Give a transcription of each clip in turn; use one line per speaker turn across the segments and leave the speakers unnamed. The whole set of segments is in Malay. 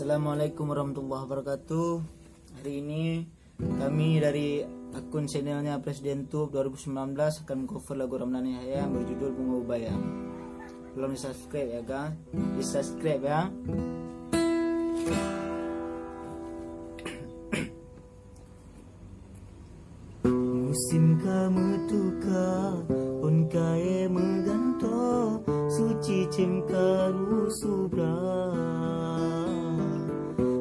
Assalamualaikum warahmatullahi wabarakatuh. Hari ini kami dari akun channelnya Presiden Tube 2019 akan cover lagu Ramdhani Hayam berjudul Bunga Ubaya. Belum di subscribe ya guys, di subscribe ya. Musim kamu tuka on kae meganto suci cemkaru subra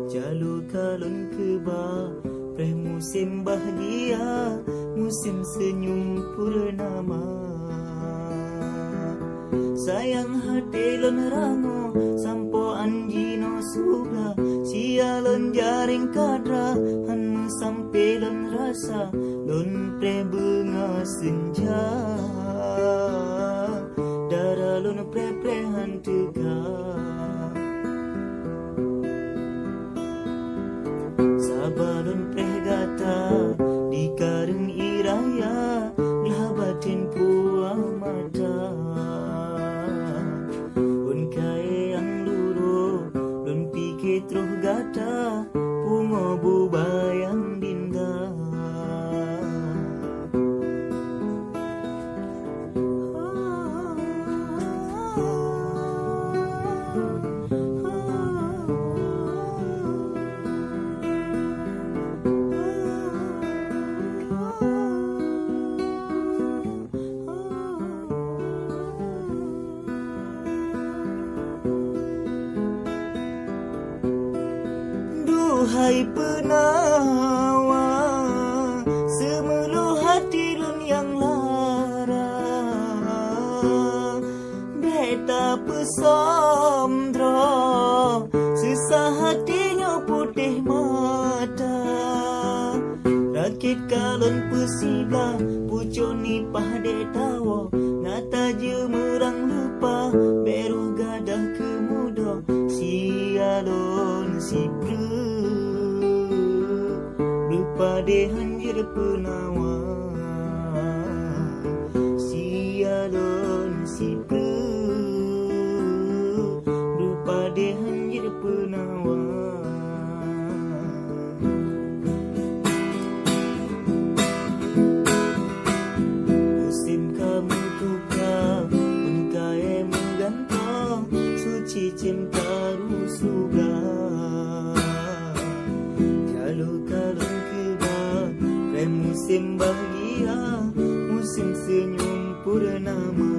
jalu kalon keba preh musim bahagia musim senyum purnama sayang hati lon rango sampo anjino subra sialon jaring kadra han sampai lon rasa lon pre bunga senja darah lon pre hantega sabar lon pre gata di kareng iraya nglabatin puang mata un kae ang luro lon pikir terus gata bunga bubayang dinda Duhai penawar semeluh hati lun yang lara beta pesamdra susah hatinya putih mata rakit kalon pesibla pucuk nipah detawa ngata je merang lupa beru gadah kemuda sialon si pada hanjir penawa sialon si pada hanjir penawa musim kamu tuka engkai menggantang suci cemkaru suga kalau musim bahagia, musim senyum purnama.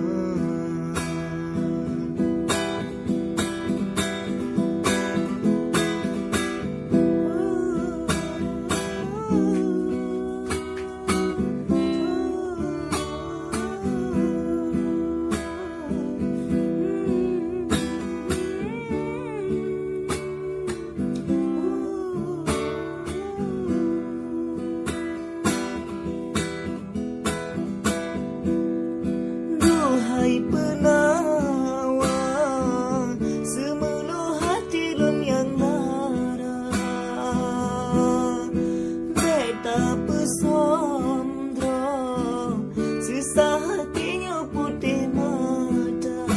Penawar semeluh hati lun yang lara beta pesamdra susah hatinya putih mata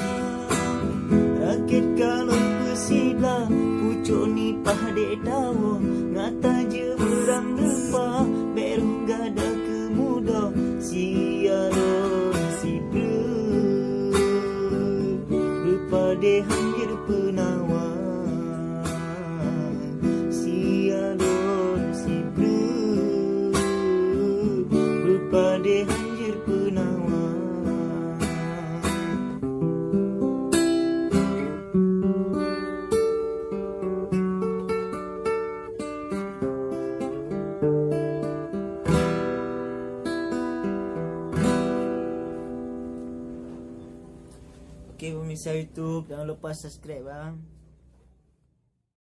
rakit kalon pesibla pucuk nipah dek dawa ngata je berang lupa beru gada kemuda sialon si pada hanjir penawa sialon si pada hanjir penawa Oke pemirsa YouTube, jangan lupa subscribe bang.